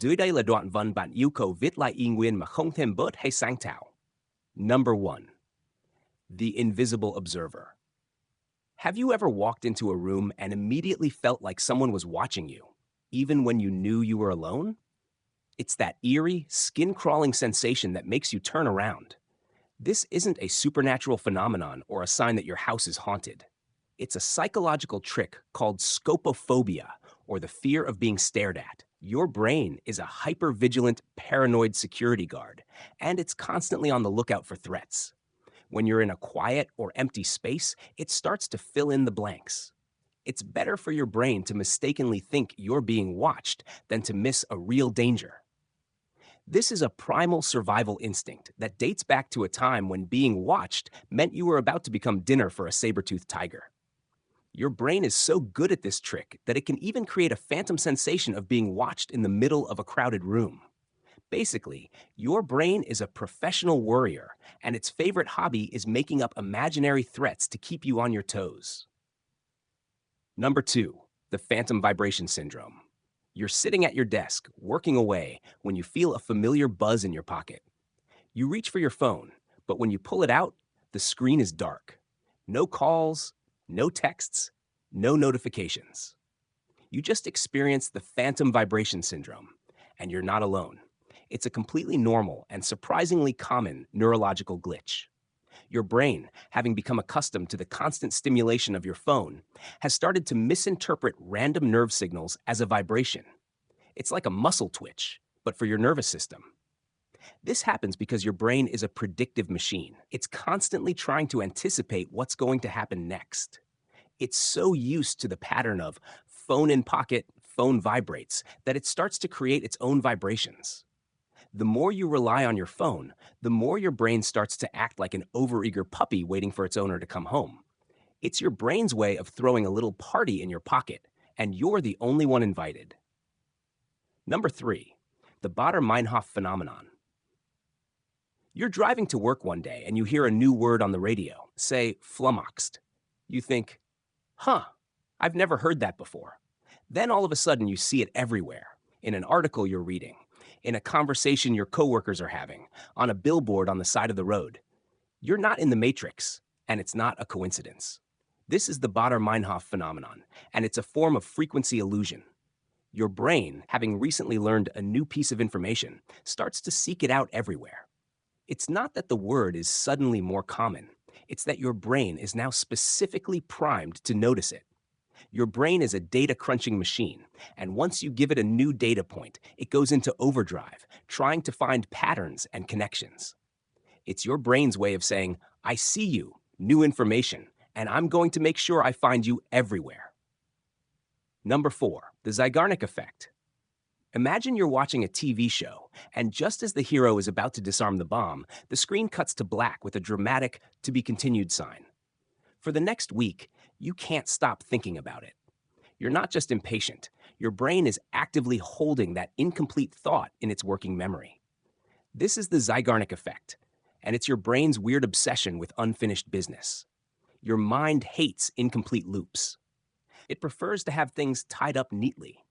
Dưới đây là đoạn văn bạn yêu cầu viết lại y nguyên mà không thêm bớt hay sáng tạo. Number 1. The invisible observer. Have you ever walked into a room and immediately felt like someone was watching you, even when you knew you were alone? It's that eerie, skin-crawling sensation that makes you turn around. This isn't a supernatural phenomenon or a sign that your house is haunted. It's a psychological trick called scopophobia, or the fear of being stared at. Your brain is a hyper-vigilant, paranoid security guard, and it's constantly on the lookout for threats. When you're in a quiet or empty space, it starts to fill in the blanks. It's better for your brain to mistakenly think you're being watched than to miss a real danger. This is a primal survival instinct that dates back to a time when being watched meant you were about to become dinner for a saber-toothed tiger. Your brain is so good at this trick that it can even create a phantom sensation of being watched in the middle of a crowded room. Basically, your brain is a professional worrier, and its favorite hobby is making up imaginary threats to keep you on your toes. Number 2, the phantom vibration syndrome. You're sitting at your desk, working away, when you feel a familiar buzz in your pocket. You reach for your phone, but when you pull it out, the screen is dark. No calls, no texts, no notifications. You just experienced the phantom vibration syndrome, and you're not alone. It's a completely normal and surprisingly common neurological glitch. Your brain, having become accustomed to the constant stimulation of your phone, has started to misinterpret random nerve signals as a vibration. It's like a muscle twitch, but for your nervous system. This happens because your brain is a predictive machine. It's constantly trying to anticipate what's going to happen next. It's so used to the pattern of phone in pocket, phone vibrates, that it starts to create its own vibrations. The more you rely on your phone, the more your brain starts to act like an overeager puppy waiting for its owner to come home. It's your brain's way of throwing a little party in your pocket, and you're the only one invited. Number 3, the Baader-Meinhof phenomenon. You're driving to work one day and you hear a new word on the radio, say flummoxed. You think, I've never heard that before. Then all of a sudden you see it everywhere, in an article you're reading, in a conversation your coworkers are having, on a billboard on the side of the road. You're not in the Matrix, and it's not a coincidence. This is the Baader-Meinhof phenomenon, and it's a form of frequency illusion. Your brain, having recently learned a new piece of information, starts to seek it out everywhere. It's not that the word is suddenly more common. It's that your brain is now specifically primed to notice it. Your brain is a data-crunching machine, and once you give it a new data point, it goes into overdrive, trying to find patterns and connections. It's your brain's way of saying, I see you, new information, and I'm going to make sure I find you everywhere. Number 4, the Zeigarnik effect. Imagine you're watching a TV show, and just as the hero is about to disarm the bomb, the screen cuts to black with a dramatic "to be continued" sign. For the next week, you can't stop thinking about it. You're not just impatient. Your brain is actively holding that incomplete thought in its working memory. This is the Zeigarnik effect, and it's your brain's weird obsession with unfinished business. Your mind hates incomplete loops. It prefers to have things tied up neatly.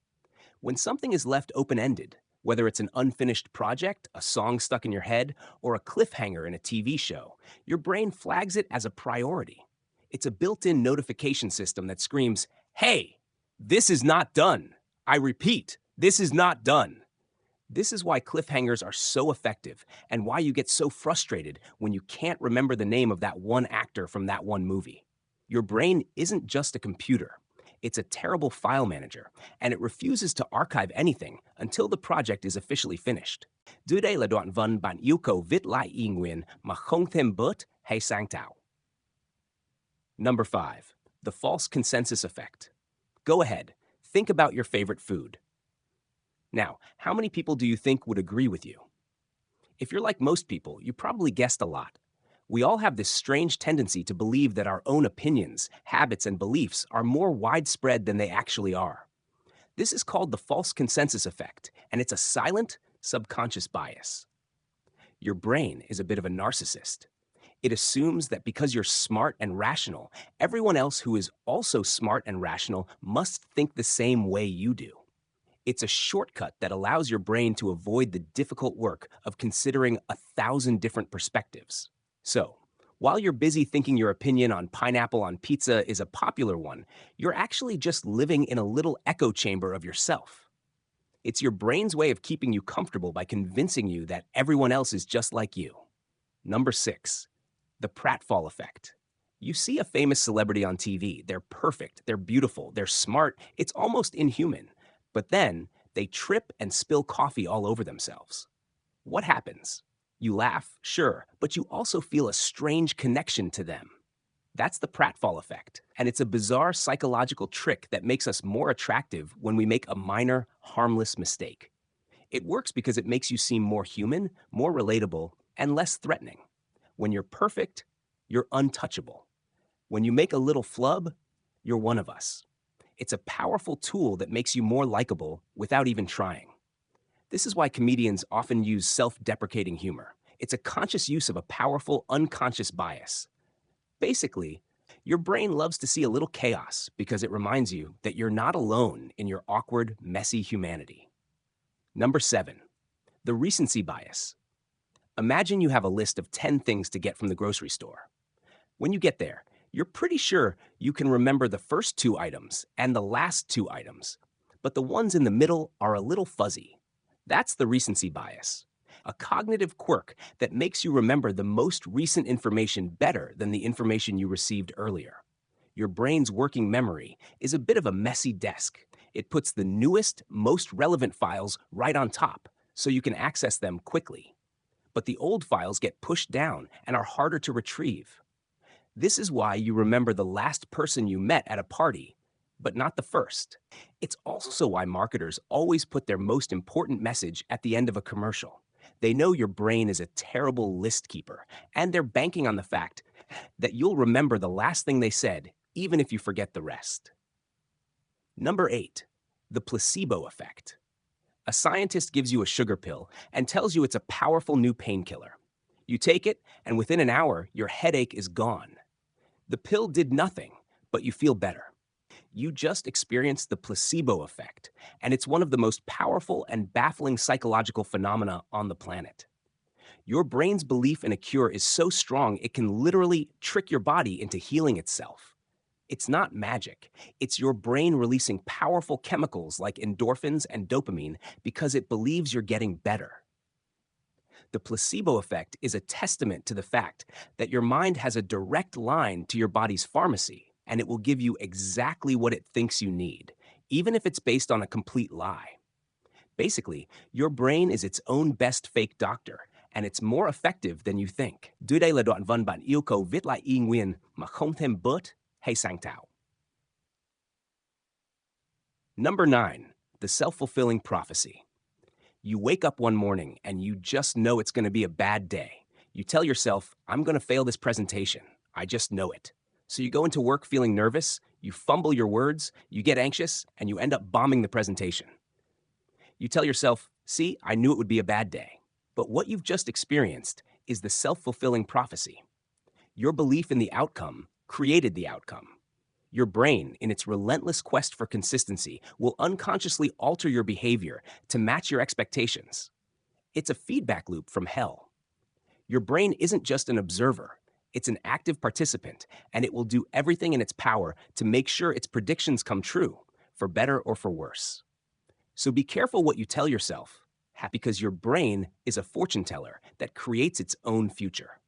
When something is left open-ended, whether it's an unfinished project, a song stuck in your head, or a cliffhanger in a TV show, your brain flags it as a priority. It's a built-in notification system that screams, "Hey, this is not done. I repeat, this is not done." This is why cliffhangers are so effective and why you get so frustrated when you can't remember the name of that one actor from that one movie. Your brain isn't just a computer. It's a terrible file manager, and it refuses to archive anything until the project is officially finished. Dưới đây là đoạn văn bạn yêu cầu viết lại y nguyên mà không thêm bớt hay sáng tạo. Number 5, the false consensus effect. Go ahead, think about your favorite food. Now, how many people do you think would agree with you? If you're like most people, you probably guessed a lot. We all have this strange tendency to believe that our own opinions, habits, and beliefs are more widespread than they actually are. This is called the false consensus effect, and it's a silent, subconscious bias. Your brain is a bit of a narcissist. It assumes that because you're smart and rational, everyone else who is also smart and rational must think the same way you do. It's a shortcut that allows your brain to avoid the difficult work of considering 1,000 different perspectives. So, while you're busy thinking your opinion on pineapple on pizza is a popular one, you're actually just living in a little echo chamber of yourself. It's your brain's way of keeping you comfortable by convincing you that everyone else is just like you. Number 6, the pratfall effect. You see a famous celebrity on TV. They're perfect, they're beautiful, they're smart, it's almost inhuman. But then they trip and spill coffee all over themselves. What happens? You laugh, sure, but you also feel a strange connection to them. That's the pratfall effect, and it's a bizarre psychological trick that makes us more attractive when we make a minor, harmless mistake. It works because it makes you seem more human, more relatable, and less threatening. When you're perfect, you're untouchable. When you make a little flub, you're one of us. It's a powerful tool that makes you more likable without even trying. This is why comedians often use self-deprecating humor. It's a conscious use of a powerful, unconscious bias. Basically, your brain loves to see a little chaos because it reminds you that you're not alone in your awkward, messy humanity. Number 7, the recency bias. Imagine you have a list of 10 things to get from the grocery store. When you get there, you're pretty sure you can remember the first 2 items and the last 2 items, but the ones in the middle are a little fuzzy. That's the recency bias, a cognitive quirk that makes you remember the most recent information better than the information you received earlier. Your brain's working memory is a bit of a messy desk. It puts the newest, most relevant files right on top, so you can access them quickly. But the old files get pushed down and are harder to retrieve. This is why you remember the last person you met at a party, but not the first. It's also why marketers always put their most important message at the end of a commercial. They know your brain is a terrible list keeper, and they're banking on the fact that you'll remember the last thing they said, even if you forget the rest. Number 8, the placebo effect. A scientist gives you a sugar pill and tells you it's a powerful new painkiller. You take it, and within an hour, your headache is gone. The pill did nothing, but you feel better. You just experienced the placebo effect, and it's one of the most powerful and baffling psychological phenomena on the planet. Your brain's belief in a cure is so strong it can literally trick your body into healing itself. It's not magic. It's your brain releasing powerful chemicals like endorphins and dopamine because it believes you're getting better. The placebo effect is a testament to the fact that your mind has a direct line to your body's pharmacy, and it will give you exactly what it thinks you need, even if it's based on a complete lie. Basically, your brain is its own best fake doctor, and it's more effective than you think. Dưới đây là đoạn văn bản yêu cầu viết lại y nguyên mà không thêm bớt hay sang tạo. Number 9, the self-fulfilling prophecy. You wake up one morning and you just know it's going to be a bad day. You tell yourself, I'm going to fail this presentation. I just know it. So you go into work feeling nervous, you fumble your words, you get anxious, and you end up bombing the presentation. You tell yourself, see, I knew it would be a bad day. But what you've just experienced is the self-fulfilling prophecy. Your belief in the outcome created the outcome. Your brain, in its relentless quest for consistency, will unconsciously alter your behavior to match your expectations. It's a feedback loop from hell. Your brain isn't just an observer, it's an active participant, and it will do everything in its power to make sure its predictions come true, for better or for worse. So be careful what you tell yourself, because your brain is a fortune teller that creates its own future.